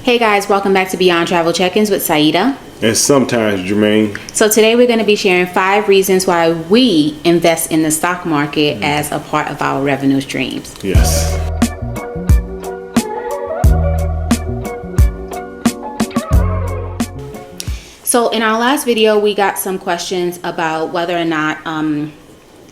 Hey guys, welcome back to Beyond Travel Check-ins with Saida. And sometimes Jermaine. So today we're going to be sharing 5 reasons why we invest in the stock market as a part of our revenue streams. Yes. So in our last video, we got some questions about whether or not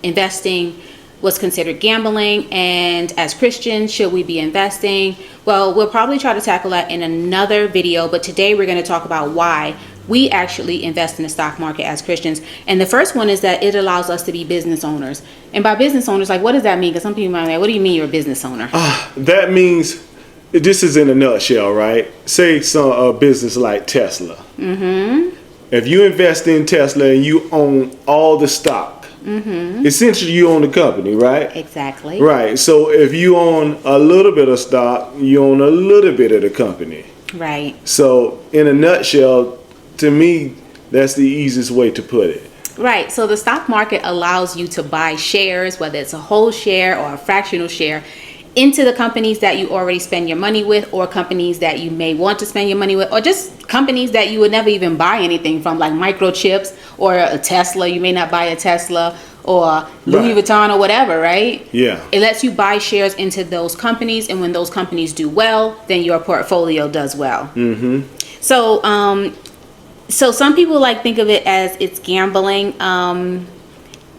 investing was considered gambling, and as Christians, should we be investing? Well, we'll probably try to tackle that in another video, but today we're going to talk about why we actually invest in the stock market as Christians. And the first one is that it allows us to be business owners. And by business owners, like, what does that mean? Because some people might be like, what do you mean you're a business owner? That means, this is in a nutshell, right? Say a business like Tesla. Mm-hmm. If you invest in Tesla and you own all the stock, essentially you own the company, right? Exactly. Right. So if you own a little bit of stock, you own a little bit of the company. Right. So in a nutshell, to me, that's the easiest way to put it. Right. So the stock market allows you to buy shares, whether it's a whole share or a fractional share, into the companies that you already spend your money with, or companies that you may want to spend your money with, or just companies that you would never even buy anything from, like microchips or a Tesla. You may not buy a Tesla or Louis Vuitton or whatever, right? Yeah. It lets you buy shares into those companies, and when those companies do well, then your portfolio does well. Mm-hmm. So some people think of it as it's gambling.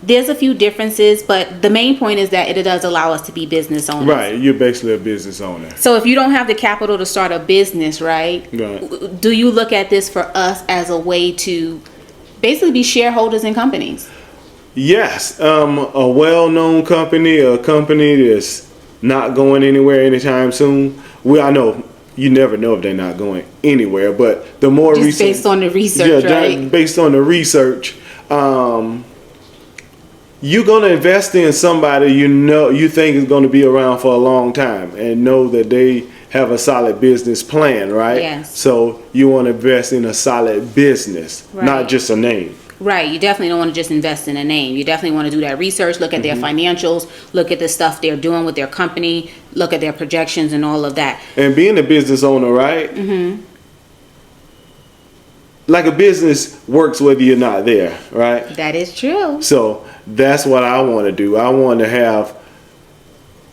There's a few differences, but the main point is that it does allow us to be business owners. Right, you're basically a business owner. So if you don't have the capital to start a business, right? Do you look at this for us as a way to basically be shareholders in companies? Yes, a well-known company, a company that's not going anywhere anytime soon. I know you never know if they're not going anywhere, but the more just research, based on the research, right? Based on the research, you're going to invest in somebody you think is going to be around for a long time, and know that they have a solid business plan, right? Yes. So you want to invest in a solid business, not just a name. Right. You definitely don't want to just invest in a name. You definitely want to do that research, look at their financials, look at the stuff they're doing with their company, look at their projections and all of that. And being a business owner, right? Mm-hmm. Like a business works whether you're not there, right? That is true. So that's what I want to do. I want to have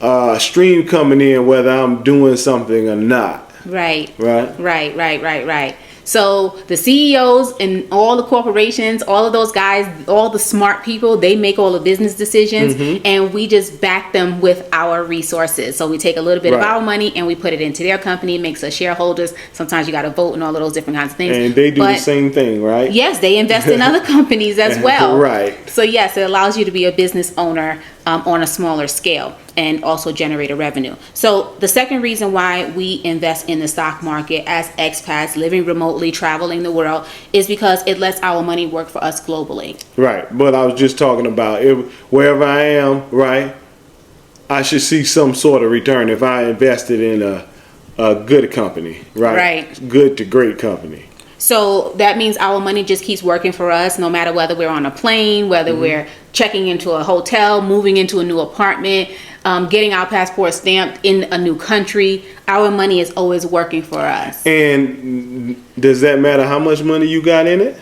a stream coming in whether I'm doing something or not. Right. Right. So the CEOs and all the corporations, all of those guys, all the smart people, they make all the business decisions, and we just back them with our resources. So we take a little bit of our money and we put it into their company. It makes us shareholders. Sometimes you got to vote and all of those different kinds of things. And they do the same thing, right? Yes, they invest in other companies as well. Right. So yes, it allows you to be a business owner on a smaller scale and also generate a revenue. So the second reason why we invest in the stock market as expats living remotely, traveling the world, is because it lets our money work for us globally. Right. But I was just talking about wherever I am, right, I should see some sort of return if I invested in a good company, right? Right. Good to great company. So that means our money just keeps working for us, no matter whether we're on a plane, whether we're checking into a hotel, moving into a new apartment, getting our passport stamped in a new country. Our money is always working for us. And does that matter how much money you got in it?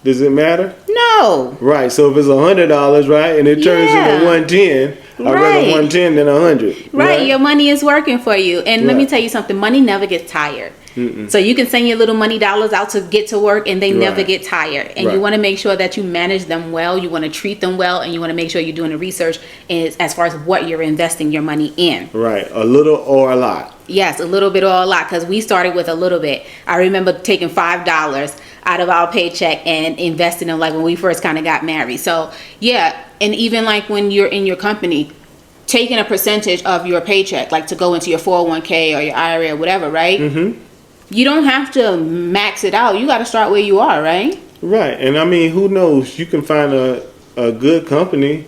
Does it matter? No. Right. So if it's $100, right, and it turns into 110, I'd rather 110 than 100. Right. Your money is working for you. And let me tell you something. Money never gets tired. So you can send your little money dollars out to get to work, and they never get tired. And you want to make sure that you manage them well. You want to treat them well, and you want to make sure you're doing the research as far as what you're investing your money in. Right. A little or a lot. Yes, a little bit or a lot, because we started with a little bit. I remember taking $5 out of our paycheck and investing in, when we first kind of got married. So yeah, and even when you're in your company, taking a percentage of your paycheck, to go into your 401k or your IRA or whatever, right? Mm-hmm. You don't have to max it out. You got to start where you are, right? Right. And I mean, who knows? You can find a good company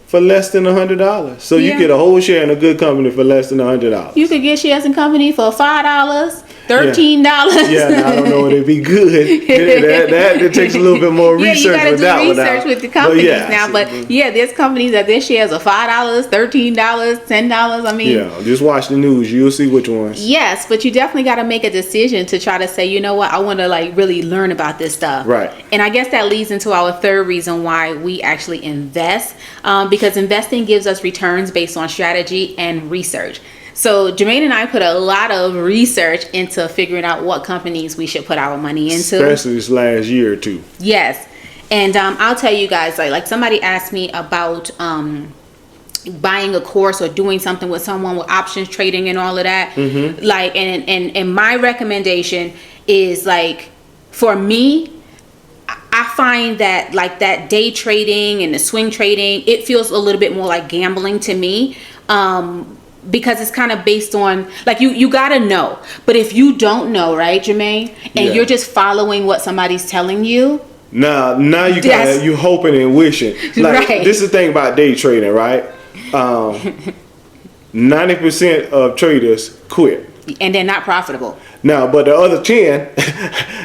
for less than $100. So you get a whole share in a good company for less than $100. You could get shares in company for $5. $13. Yeah, now I don't know if it'd be good. that takes a little bit more research. Yeah, you gotta with do that research with the companies now. But mm-hmm. yeah, there's companies that their shares are $5, $13, $10. I mean, yeah, just watch the news. You'll see which ones. yes, but you definitely got to make a decision to try to say, you know what, I want to like really learn about this stuff. Right. And I guess that leads into our third reason why we actually invest, because investing gives us returns based on strategy and research. So Jermaine and I put a lot of research into figuring out what companies we should put our money into. Especially this last year or two. Yes. And I'll tell you guys, like somebody asked me about buying a course or doing something with someone with options trading and all of that. Mm-hmm. Like, and my recommendation is like, for me, I find that like that day trading and the swing trading, it feels a little bit more like gambling to me. Because it's kind of based on like you gotta know, but if you don't know, right, Jermaine, and you're just following what somebody's telling you, now you hoping and wishing. Like, right. This is the thing about day trading, right? 90% of traders quit, and they're not profitable. Now, but the other 10,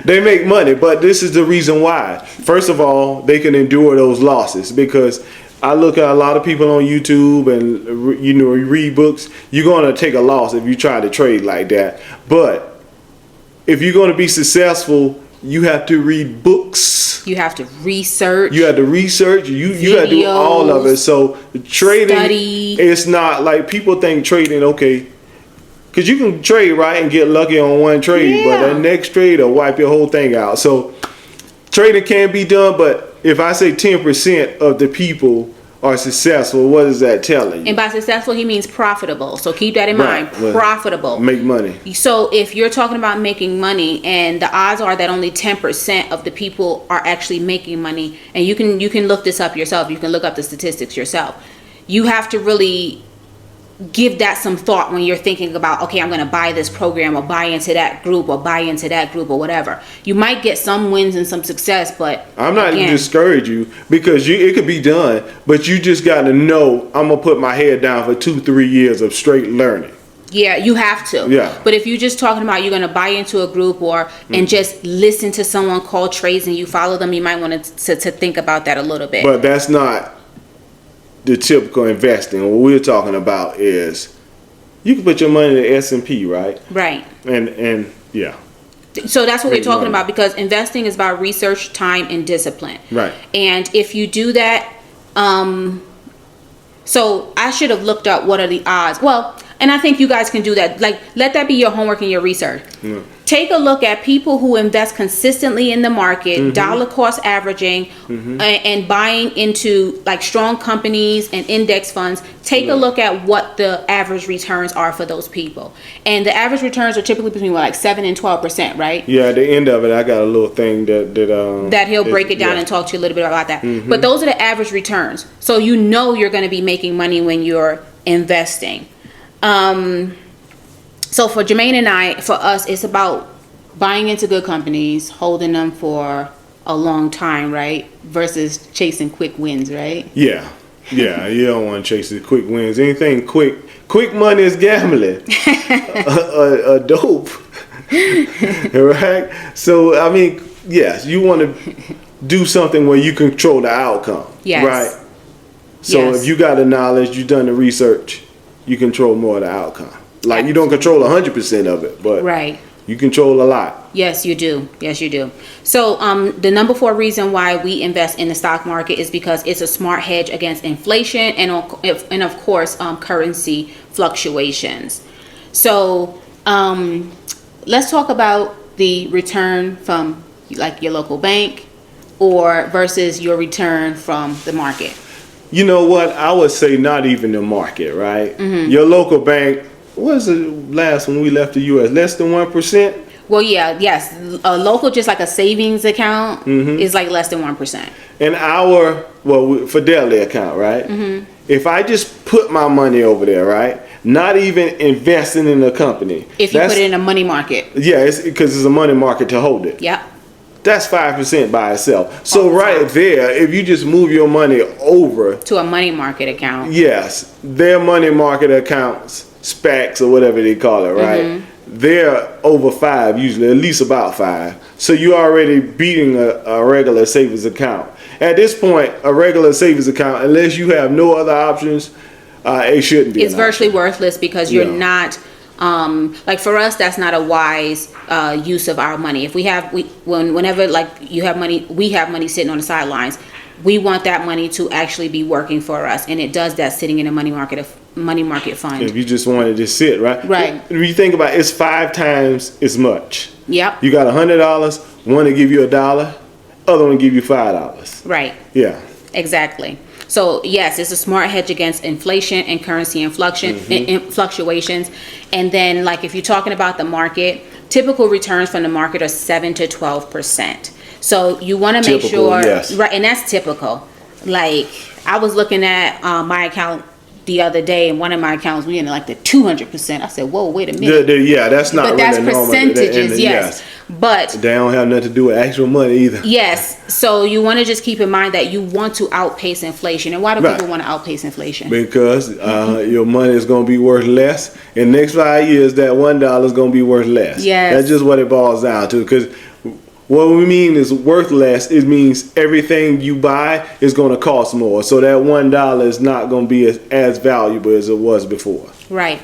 they make money. But this is the reason why. First of all, they can endure those losses, because I look at a lot of people on YouTube and, you know, read books. You're going to take a loss if you try to trade like that. But if you're going to be successful, you have to read books. You have to research. You have to research. You got to do all of it. So trading, study. It's not like people think trading, okay, because you can trade, right, and get lucky on one trade, but that next trade will wipe your whole thing out. So trading can be done, but if I say 10% of the people are successful, what is that telling you? And by successful, he means profitable. So keep that in mind. Profitable. Make money. So if you're talking about making money, and the odds are that only 10% of the people are actually making money, and you can look this up yourself. You can look up the statistics yourself. You have to really give that some thought when you're thinking about, okay, I'm going to buy this program or buy into that group or buy into that group or whatever. You might get some wins and some success, but I'm not going to discourage you, because it could be done, but you just got to know, I'm going to put my head down for 2-3 years of straight learning. Yeah, you have to. Yeah. But if you're just talking about you're going to buy into a group or and just listen to someone call trades and you follow them, you might want to think about that a little bit. But that's not the typical investing. What we're talking about is you can put your money in the S&P, right? Right. And yeah. So that's what we're talking about, because investing is about research, time, and discipline. Right. And if you do that, so I should have looked up what are the odds. Well, and I think you guys can do that. Like, let that be your homework and your research. Yeah. Take a look at people who invest consistently in the market, dollar cost averaging, and buying into like strong companies and index funds. Take a look at what the average returns are for those people. And the average returns are typically between like 7 and 12%, right? Yeah, at the end of it, I got a little thing that he'll break it down and talk to you a little bit about that. But those are the average returns. So you know you're going to be making money when you're investing. So for Jermaine and for us, it's about buying into good companies, holding them for a long time, right? Versus chasing quick wins, right? Yeah. Yeah, you don't want to chase the quick wins. Anything quick money is gambling. a dope. Right? So, I mean, yes, you want to do something where you control the outcome. Yes. Right? So if you got the knowledge, you done the research, you control more of the outcome. Like, you don't control 100% of it, but you control a lot. Yes, you do. Yes, you do. So the number 4 reason why we invest in the stock market is because it's a smart hedge against inflation and of course, currency fluctuations. So let's talk about the return from like your local bank or versus your return from the market. You know what? I would say not even the market, right? Your local bank. What was the last when we left the U.S.? Less than 1%? Well, yes. A local, just like a savings account, is like less than 1%. And our Fidelity account, right? If I just put my money over there, right? Not even investing in the company. If you put it in a money market. Yeah, it's because it's a money market to hold it. Yep. That's 5% by itself. So right there, if you just move your money over to a money market account. Yes, their money market accounts, SPACs or whatever they call it, right? they're over 5 usually, at least about 5. So you're already beating a regular savings account. At this point, a regular savings account, unless you have no other options, it shouldn't be. It's virtually worthless because you're not. Like for us, that's not a wise use of our money. If whenever like you have money, we have money sitting on the sidelines. We want that money to actually be working for us, and it does that sitting in a money market fund. If you just wanted to sit, right? Right. If you think about it, it's 5 times as much. Yep. You got $100, one to give you $1, other one to give you $5. Right. Yeah. Exactly. So yes, it's a smart hedge against inflation and currency fluctuations. And then, like if you're talking about the market, typical returns from the market are 7 to 12%. So you want to make sure, yes. right? And that's typical. Like I was looking at my account the other day, and one of my accounts we in like the 200%. I said, "Whoa, wait a minute." Yeah, that's not. But that's really normal. percentages, yes. But they don't have nothing to do with actual money either. Yes. So you want to just keep in mind that you want to outpace inflation. And why do people want to outpace inflation? Because your money is going to be worth less. In the next 5 years, that $1 is going to be worth less. Yes. That's just what it boils down to. Because what we mean is worth less. It means everything you buy is going to cost more. So that $1 is not going to be as valuable as it was before. Right.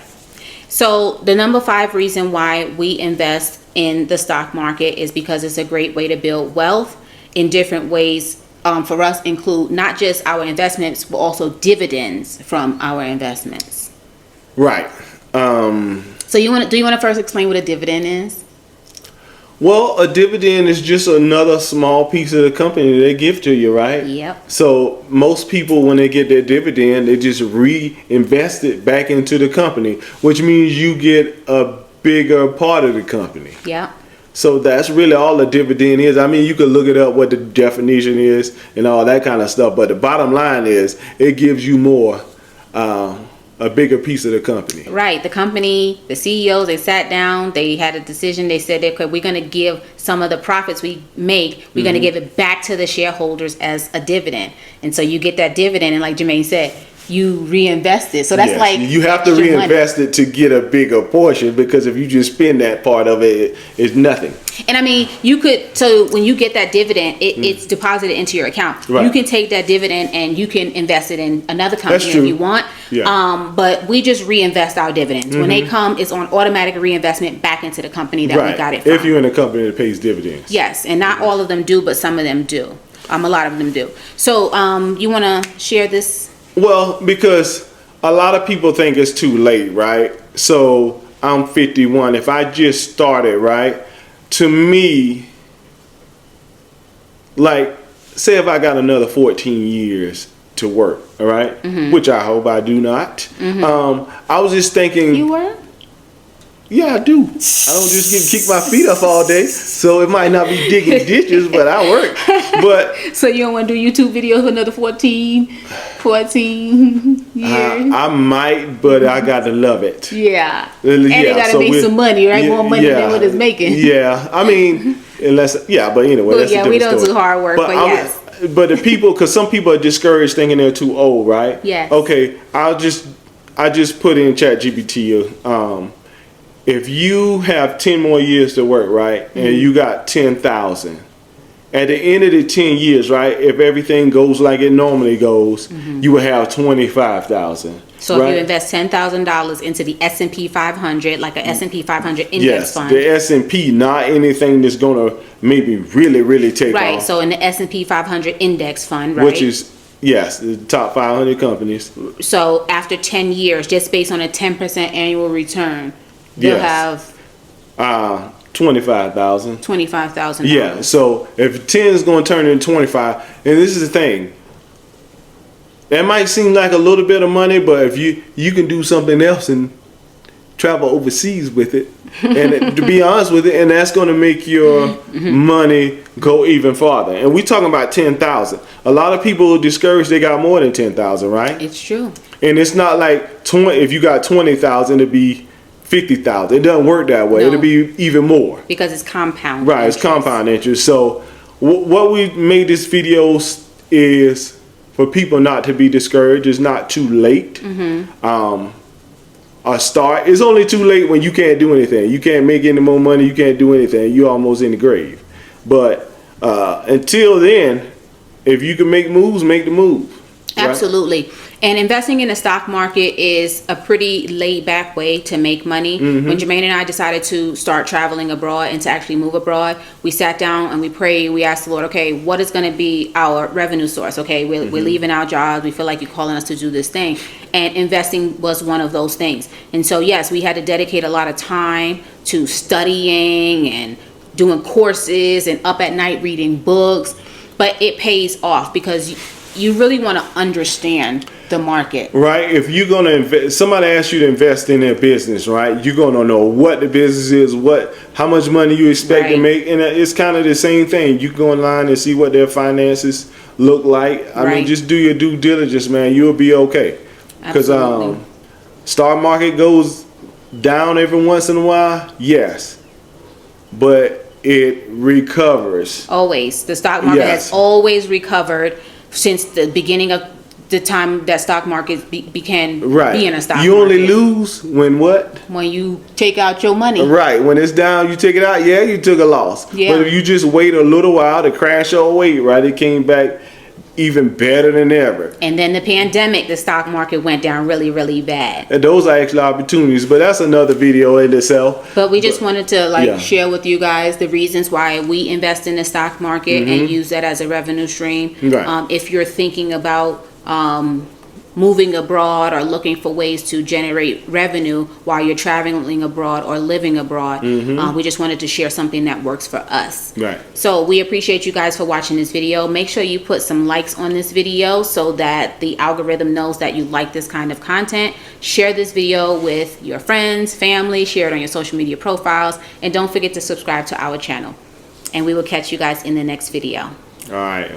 So the number 5 reason why we invest in the stock market is because it's a great way to build wealth in different ways. For us, include not just our investments, but also dividends from our investments. Right. So do you want to first explain what a dividend is? Well, a dividend is just another small piece of the company they give to you, right? Yep. So most people, when they get their dividend, they just reinvest it back into the company, which means you get a bigger part of the company. Yeah. So that's really all a dividend is. I mean, you could look it up what the definition is and all that kind of stuff, but the bottom line is it gives you more, a bigger piece of the company. Right. The company, the CEOs, they sat down, they had a decision. They said, we're going to give some of the profits we make, we're going to give it back to the shareholders as a dividend. And so you get that dividend, and like Jermaine said, you reinvest it. So that's like you have to reinvest it to get a bigger portion, because if you just spend that part of it, it's nothing. And I mean, so when you get that dividend, it's deposited into your account. Right. You can take that dividend and you can invest it in another company if you want. Yeah. But we just reinvest our dividends. When they come, it's on automatic reinvestment back into the company that we got it from. If you're in a company that pays dividends. Yes, and not all of them do, but some of them do. A lot of them do. So you want to share this? Well, because a lot of people think it's too late, right? So I'm 51. If I just started, right? To me, like, say if I got another 14 years to work, all right? Which I hope I do not. I was just thinking. You work? Yeah, I do. I don't just get kick my feet up all day, so it might not be digging ditches, but I work. But so you don't want to do YouTube videos for another 14 years? I might, but I got to love it. Yeah. And they got to make some money, right? More money than what it's making. Yeah. I mean, but anyway, that's a different we don't story. do hard work, but yes. But the people, because some people are discouraged thinking they're too old, right? Yes. Okay, I just put in ChatGPT. If you have 10 more years to work, right, and you got 10,000, at the end of the 10 years, right, if everything goes like it normally goes, you will have 25,000. So if you invest $10,000 into the S&P 500, like an S&P 500 index fund. The S&P, not anything that's going to maybe really take off. Right, so in the S&P 500 index fund, right? Which is, yes, the top 500 companies. So after 10 years, just based on a 10% annual return, they'll have 25,000. $25,000. Yeah. So if 10 is going to turn into 25, and this is the thing, that might seem like a little bit of money, but if you can do something else and travel overseas with it, and to be honest with it, and that's going to make your money go even farther. And we're talking about 10,000. A lot of people are discouraged they got more than 10,000, right? It's true. And it's not like if you got 20,000, it'd be 50,000. It doesn't work that way. No. It'll be even more. Because it's compound. Right, interest. it's compound interest. So what we made this video is for people not to be discouraged. It's not too late. A start. It's only too late when you can't do anything. You can't make any more money. You can't do anything. You're almost in the grave. But until then, if you can make moves, make the move. Right? Absolutely. And investing in the stock market is a pretty laid back way to make money. When Jermaine and I decided to start traveling abroad and to actually move abroad, we sat down and we prayed. We asked the Lord, okay, what is going to be our revenue source? Okay, we're leaving our jobs. We feel like you're calling us to do this thing. And investing was one of those things. And so, yes, we had to dedicate a lot of time to studying and doing courses and up at night reading books. But it pays off because you really want to understand the market. Right. If you're going to invest, somebody asks you to invest in their business, right? You're going to know what the business is, how much money you expect to make. And it's kind of the same thing. You go online and see what their finances look like. I mean, just do your due diligence, man. You'll be okay. Because stock market goes down every once in a while. Yes. But it recovers. Always. The stock market has always recovered since the beginning of the time that stock market began being a stock market. You only lose when what? When you take out your money. Right. When it's down, you take it out. Yeah, you took a loss. Yeah. But if you just wait a little while to crash your weight, right, it came back even better than ever. And then the pandemic, the stock market went down really, really bad. And those are actually opportunities, but that's another video in itself. But we just wanted to share with you guys the reasons why we invest in the stock market and use that as a revenue stream. Right. If you're thinking about moving abroad or looking for ways to generate revenue while you're traveling abroad or living abroad, we just wanted to share something that works for us. Right. So we appreciate you guys for watching this video. Make sure you put some likes on this video so that the algorithm knows that you like this kind of content. Share this video with your friends, family, share it on your social media profiles, and don't forget to subscribe to our channel. And we will catch you guys in the next video. All right.